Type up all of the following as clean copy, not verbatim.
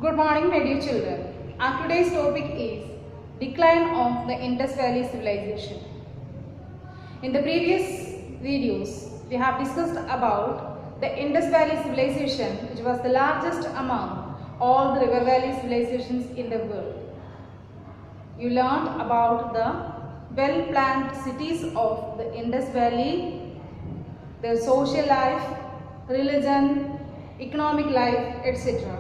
Good morning, my dear children. Our today's topic is decline of the Indus Valley civilization. In the previous videos, we have discussed about the Indus Valley civilization, which was the largest among all the river valley civilizations in the world. You learned about the well-planned cities of the Indus Valley, their social life, religion, economic life, etc.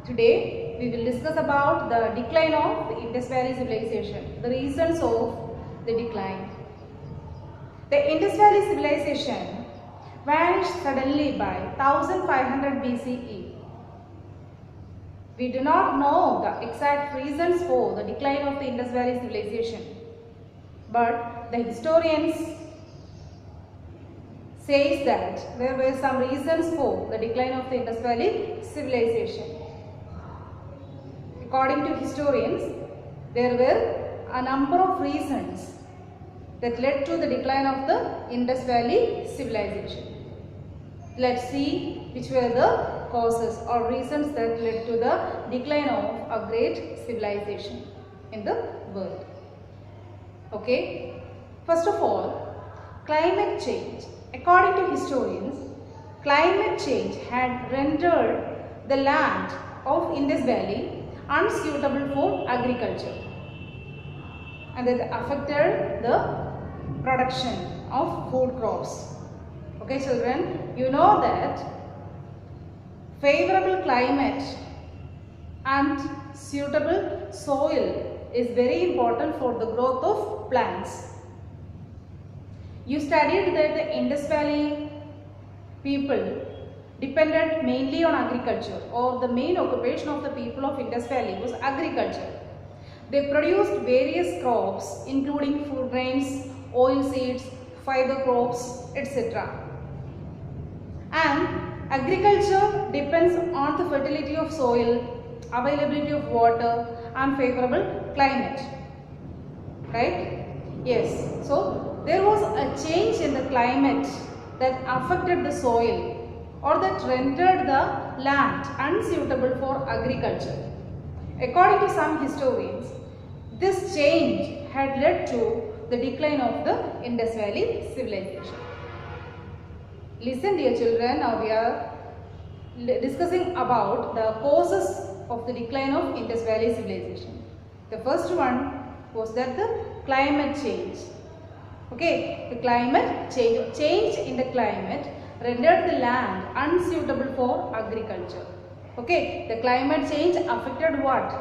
Today, we will discuss about the decline of the Indus Valley civilization, the reasons of the decline. The Indus Valley civilization vanished suddenly by 1500 BCE. We do not know the exact reasons for the decline of the Indus Valley civilization, but the historians says that there were some reasons for the decline of the Indus Valley civilization. According to historians, there were a number of reasons that led to the decline of the Indus Valley civilization. Let's see which were the causes or reasons that led to the decline of a great civilization in the world. Okay, first of all, climate change. According to historians, climate change had rendered the land of Indus Valley unsuitable for agriculture, and that affected the production of food crops. Okay children, you know that favorable climate and suitable soil is very important for the growth of plants. You studied that the Indus Valley people depended mainly on agriculture, or the main occupation of the people of Indus Valley was agriculture. They produced various crops including food grains, oil seeds, fiber crops, etc. And agriculture depends on the fertility of soil, availability of water and favorable climate. Right? Yes. So there was a change in the climate that affected the soil, or that rendered the land unsuitable for agriculture. According to some historians, this change had led to the decline of the Indus Valley civilization. Listen dear children, now we are discussing about the causes of the decline of Indus Valley civilization. The first one was that the climate change. Okay, the climate change in the climate rendered the land unsuitable for agriculture. Okay, the climate change affected what?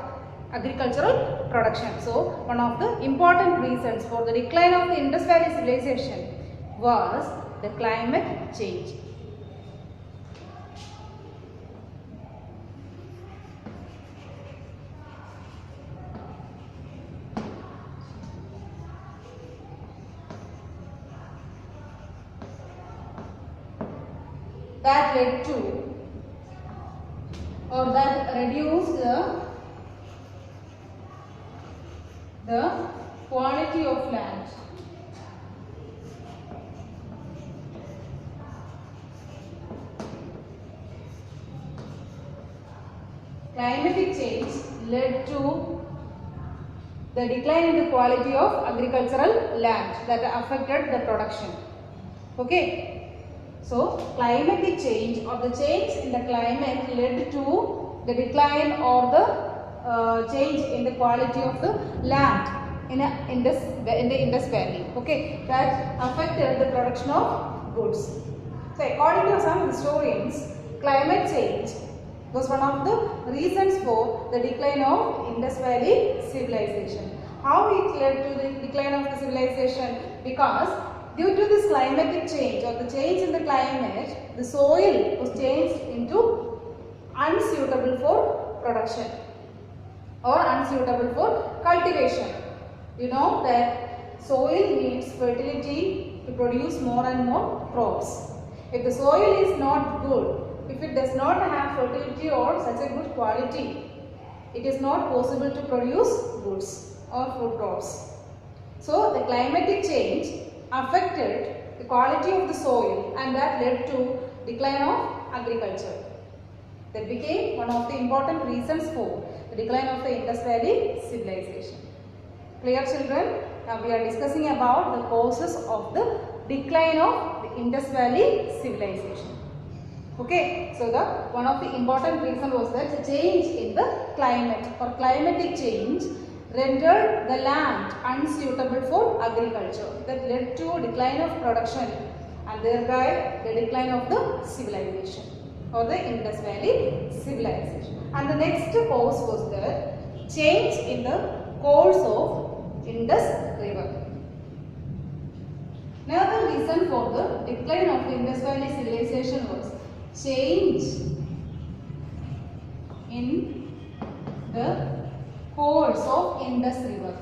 Agricultural production. So, one of the important reasons for the decline of the Indus Valley civilization was the climate change. That led to, or that reduced the quality of land. Climatic change led to the decline in the quality of agricultural land that affected the production. Okay. So, climatic change or the change in the climate led to the decline or the change in the quality of the land in the Indus Valley. Okay, that affected the production of goods. So, according to some historians, climate change was one of the reasons for the decline of Indus Valley civilization. How it led to the decline of the civilization? Because due to this climatic change or the change in the climate, the soil was changed into unsuitable for production or unsuitable for cultivation. You know that soil needs fertility to produce more and more crops. If the soil is not good, if it does not have fertility or such a good quality, it is not possible to produce goods or food crops. So, the climatic change affected the quality of the soil, and that led to decline of agriculture. That became one of the important reasons for the decline of the Indus Valley civilization. Clear, children? Now we are discussing about the causes of the decline of the Indus Valley civilization. Okay, so the one of the important reason was that the change in the climate or climatic change rendered the land unsuitable for agriculture. That led to decline of production and thereby the decline of the civilization or the Indus Valley civilization. And the next cause was the change in the course of Indus River. Another reason for the decline of the Indus Valley civilization was change in the course of Indus River.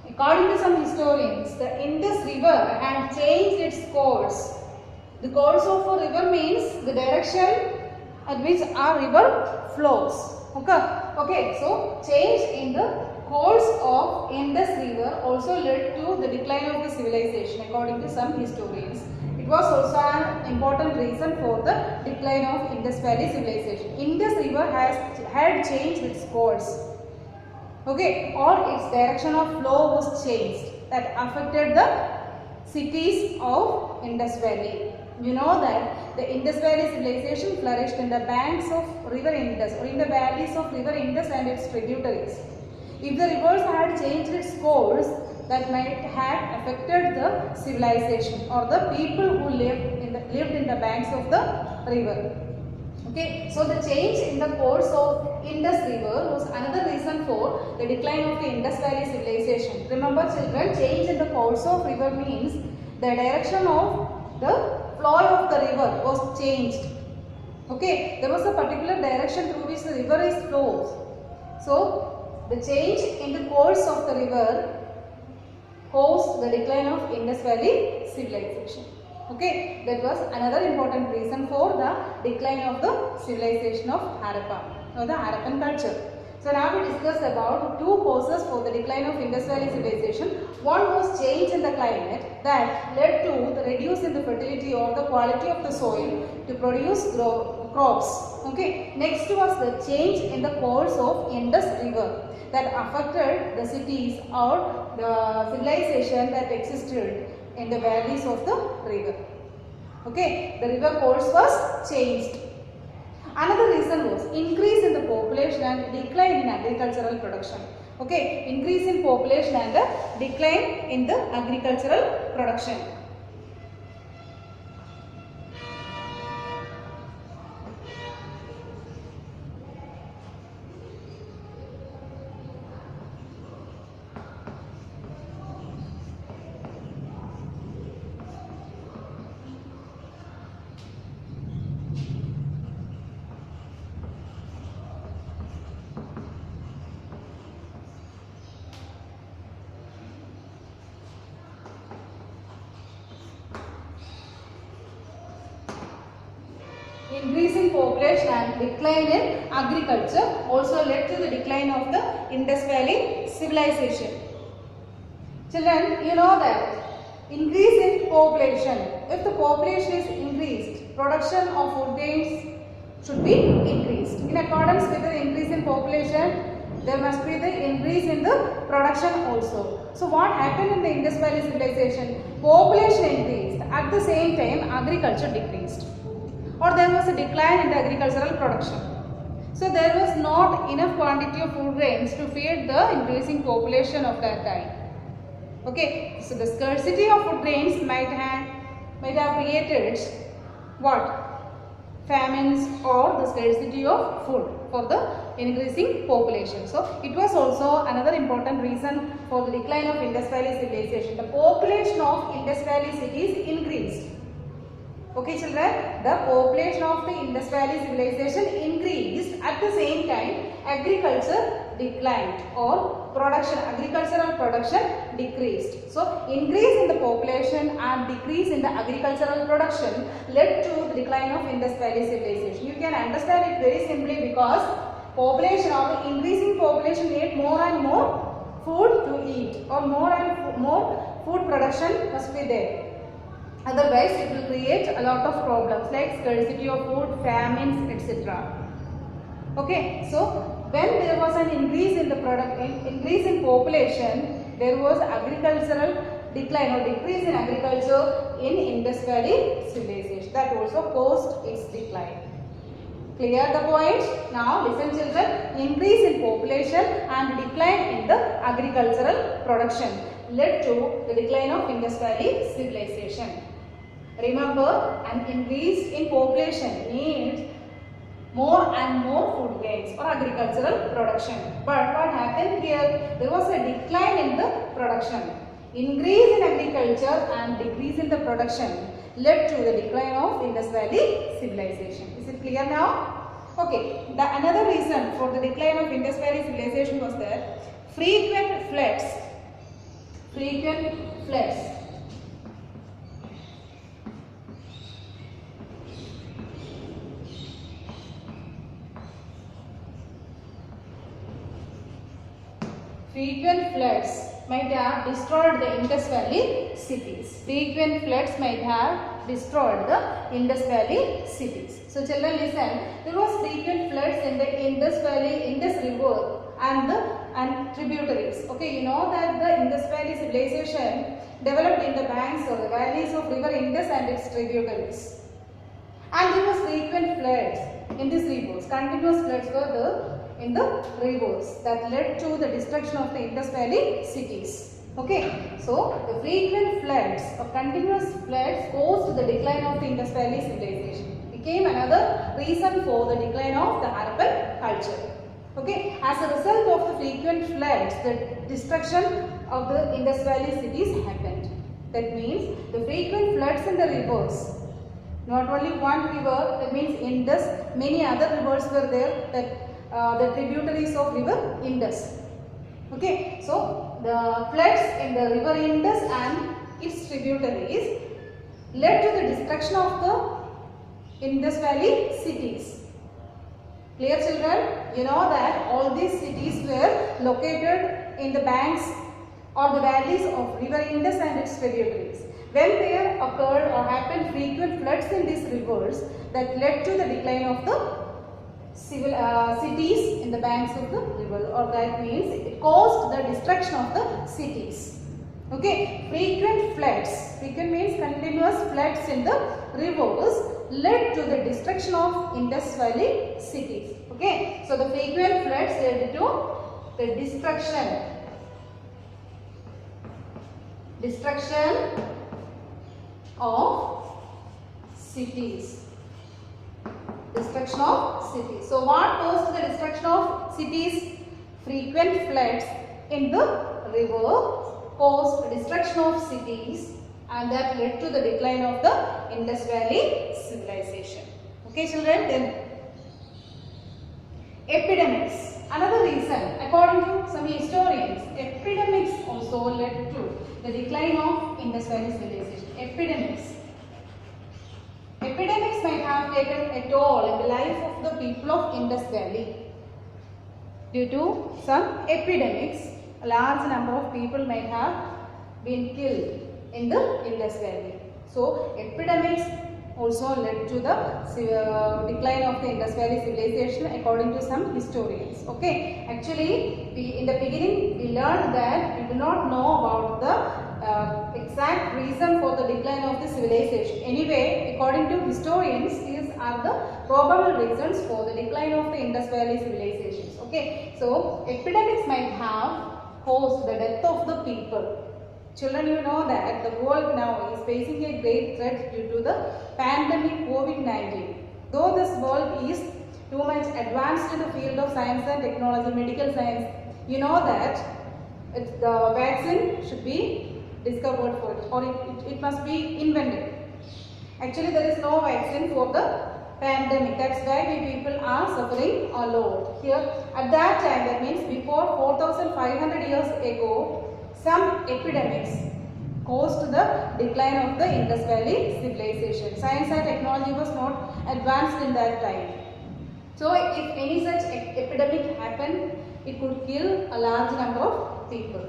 According to some historians, the Indus River had changed its course. The course of a river means the direction at which our river flows. Okay. So change in the course of Indus River also led to the decline of the civilization according to some historians. It was also an important reason for the decline of Indus Valley civilization. Indus River had changed its course. Okay, or its direction of flow was changed. That affected the cities of Indus Valley. You know that the Indus Valley civilization flourished in the banks of river Indus or in the valleys of river Indus and its tributaries. If the rivers had changed its course, that might have affected the civilization or the people who lived in the banks of the river. Okay, so the change in the course of Indus River was another reason for the decline of the Indus Valley civilization. Remember, children, change in the course of river means the direction of the flow of the river was changed. Okay, there was a particular direction through which the river is flows. So the change in the course of the river caused the decline of Indus Valley civilization. Okay, that was another important reason for the decline of the civilization of Harappa or the Harappan culture. So now we discussed about two causes for the decline of Indus Valley civilization. One was change in the climate that led to the reduce in the fertility or the quality of the soil to produce crops. Okay, next was the change in the course of Indus River that affected the cities or the civilization that existed in the valleys of the river. Okay, the river course was changed. Another reason was increase in the population and decline in agricultural production. Okay, increase in population and decline in the agricultural production. Increase in population and decline in agriculture also led to the decline of the Indus Valley civilization. Children, you know that increase in population, if the population is increased, production of food grains should be increased. In accordance with the increase in population, there must be the increase in the production also. So what happened in the Indus Valley civilization? Population increased, at the same time agriculture decreased, or there was a decline in the agricultural production. So there was not enough quantity of food grains to feed the increasing population of that time. Okay, so the scarcity of food grains might have created what? Famines or the scarcity of food for the increasing population. So it was also another important reason for the decline of Indus Valley civilization. The population of Indus Valley cities increased. Okay, children, the population of the Indus Valley civilization increased, at the same time agriculture declined or agricultural production decreased. So increase in the population and decrease in the agricultural production led to the decline of Indus Valley civilization. You can understand it very simply because population or the increasing population need more and more food to eat, or more and more food production must be there. Otherwise, it will create a lot of problems like scarcity of food, famines, etc. Okay, so when there was an increase in the increase in population, there was agricultural decline or decrease in agriculture in Indus Valley civilization. That also caused its decline. Clear the point? Now listen children, increase in population and decline in the agricultural production led to the decline of Indus Valley civilization. Remember, an increase in population means more and more food gains or agricultural production. But what happened here? There was a decline in the production. Increase in agriculture and decrease in the production led to the decline of Indus Valley civilization. Is it clear now? Okay. Another reason for the decline of Indus Valley civilization was that frequent floods. Frequent floods. Frequent floods might have destroyed the Indus Valley cities. Frequent floods might have destroyed the Indus Valley cities. So children listen, there was frequent floods in the Indus Valley, Indus River and tributaries. Okay, you know that the Indus Valley civilization developed in the banks or the valleys of river Indus and its tributaries. And there was frequent floods in these rivers. Continuous floods were there in the rivers that led to the destruction of the Indus Valley cities. Okay, so the frequent floods or continuous floods caused the decline of the Indus Valley civilization. Became another reason for the decline of the Harappan culture. Okay, as a result of the frequent floods, the destruction of the Indus Valley cities happened. That means the frequent floods in the rivers. Not only one river, that means Indus, many other rivers were there, that the tributaries of river Indus. Okay, so the floods in the river Indus and its tributaries led to the destruction of the Indus Valley cities. Clear children? You know that all these cities were located in the banks or the valleys of river Indus and its tributaries. When there occurred or happened frequent floods in these rivers, that led to the decline of the cities in the banks of the river, or that means it caused the destruction of the cities. Okay, frequent floods, frequent means continuous floods in the rivers led to the destruction of Indus Valley cities. Okay, so the frequent floods led to the destruction of cities. Destruction of cities. So what caused the destruction of cities? Frequent floods in the river caused destruction of cities, and that led to the decline of the Indus Valley civilization. Okay children, then epidemics. Another reason, according to some historians, epidemics also led to the decline of Indus Valley civilization. Epidemics. Epidemics might have taken a toll in the life of the people of Indus Valley. Due to some epidemics, a large number of people might have been killed in the Indus Valley. So, epidemics also led to the decline of the Indus Valley civilization according to some historians. Okay, actually, in the beginning we learned that we do not know about the exact reason for the decline of the civilization. Anyway, according to historians, these are the probable reasons for the decline of the Indus Valley civilizations. Okay, so epidemics might have caused the death of the people. Children, you know that the world now is facing a great threat due to the pandemic COVID-19. Though this world is too much advanced in the field of science and technology, medical science, you know that the vaccine should be discovered for it, or it must be invented. Actually, there is no vaccine for the pandemic. That's why we people are suffering a lot. Here, at that time, that means before 4,500 years ago, some epidemics caused the decline of the Indus Valley civilization. Science and technology was not advanced in that time. So if any such epidemic happened, it could kill a large number of people,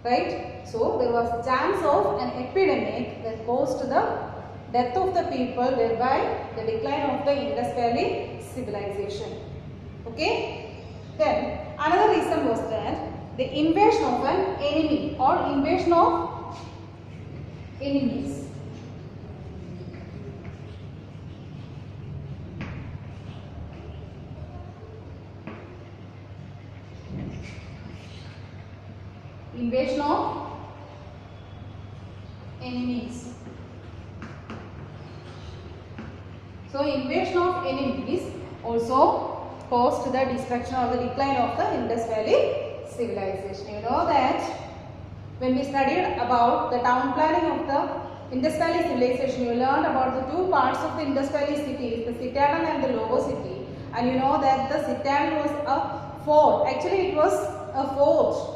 right? So there was a chance of an epidemic that caused the death of the people, thereby the decline of the Indus Valley civilization. Okay? Then another reason was that the invasion of an enemy or invasion of enemies. Invasion of enemies. So invasion of enemies also caused the destruction or the decline of the Indus Valley civilization. You know that when we studied about the town planning of the Indus Valley civilization, you learned about the two parts of the Indus Valley cities, the citadel and the lower city. And you know that the citadel was a fort. Actually, it was a fort.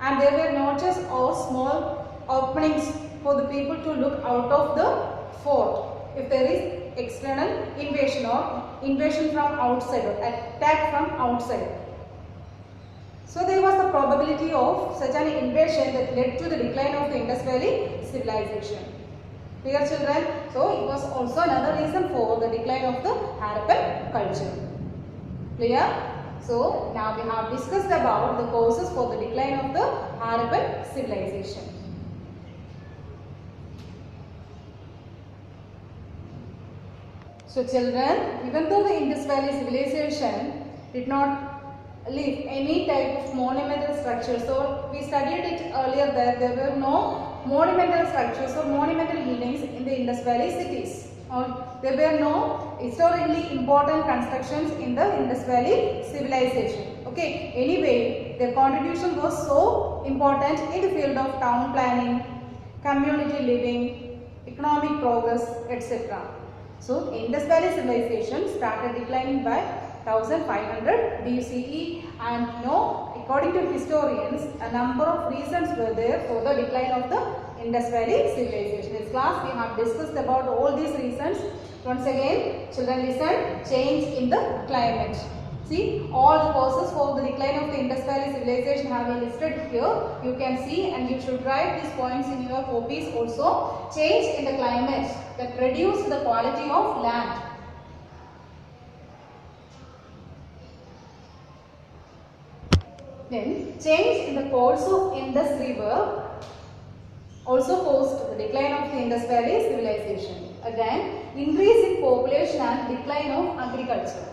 And there were notches or small openings for the people to look out of the fort if there is external invasion or invasion from outside or attack from outside. So there was the probability of such an invasion that led to the decline of the Indus Valley civilization. Clear, children? So it was also another reason for the decline of the Harappan culture. Clear? So now we have discussed about the causes for the decline of the Harappan civilization. So children, even though the Indus Valley civilization did not leave any type of monumental structure, so we studied it earlier that there were no monumental structures or monumental buildings in the Indus Valley cities. Or there were no historically important constructions in the Indus Valley civilization. Okay, anyway, their contribution was so important in the field of town planning, community living, economic progress, etc. So, Indus Valley civilization started declining by 1500 BCE, and according to historians, a number of reasons were there for the decline of the Indus Valley civilization. In this class, we have discussed about all these reasons. Once again, children listen, change in the climate. See, all the causes for the decline of the Indus Valley civilization have been listed here. You can see, and you should write these points in your copies also. Change in the climate that reduced the quality of land. Then, change in the course of Indus River also caused the decline of the Indus Valley civilization. Again, increase in population and decline of agriculture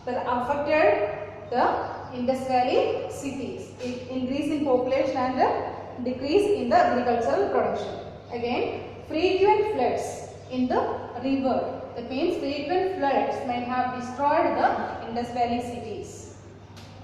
that affected the Indus Valley cities. Increase in population and decrease in the agricultural production. Again, frequent floods in the river. That means frequent floods might have destroyed the Indus Valley cities.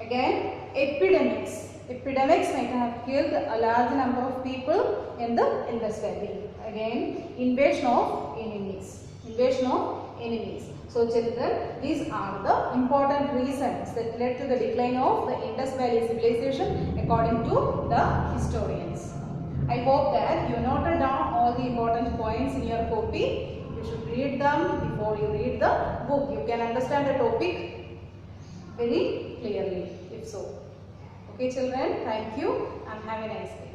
Again, epidemics. Epidemics might have killed a large number of people in the Indus Valley. Again, invasion of enemies. Invasion of enemies. So children, these are the important reasons that led to the decline of the Indus Valley civilization according to the historians. I hope that you noted down all the important points in your copy. You should read them before you read the book. You can understand the topic very clearly if so. Okay children, thank you and have a nice day.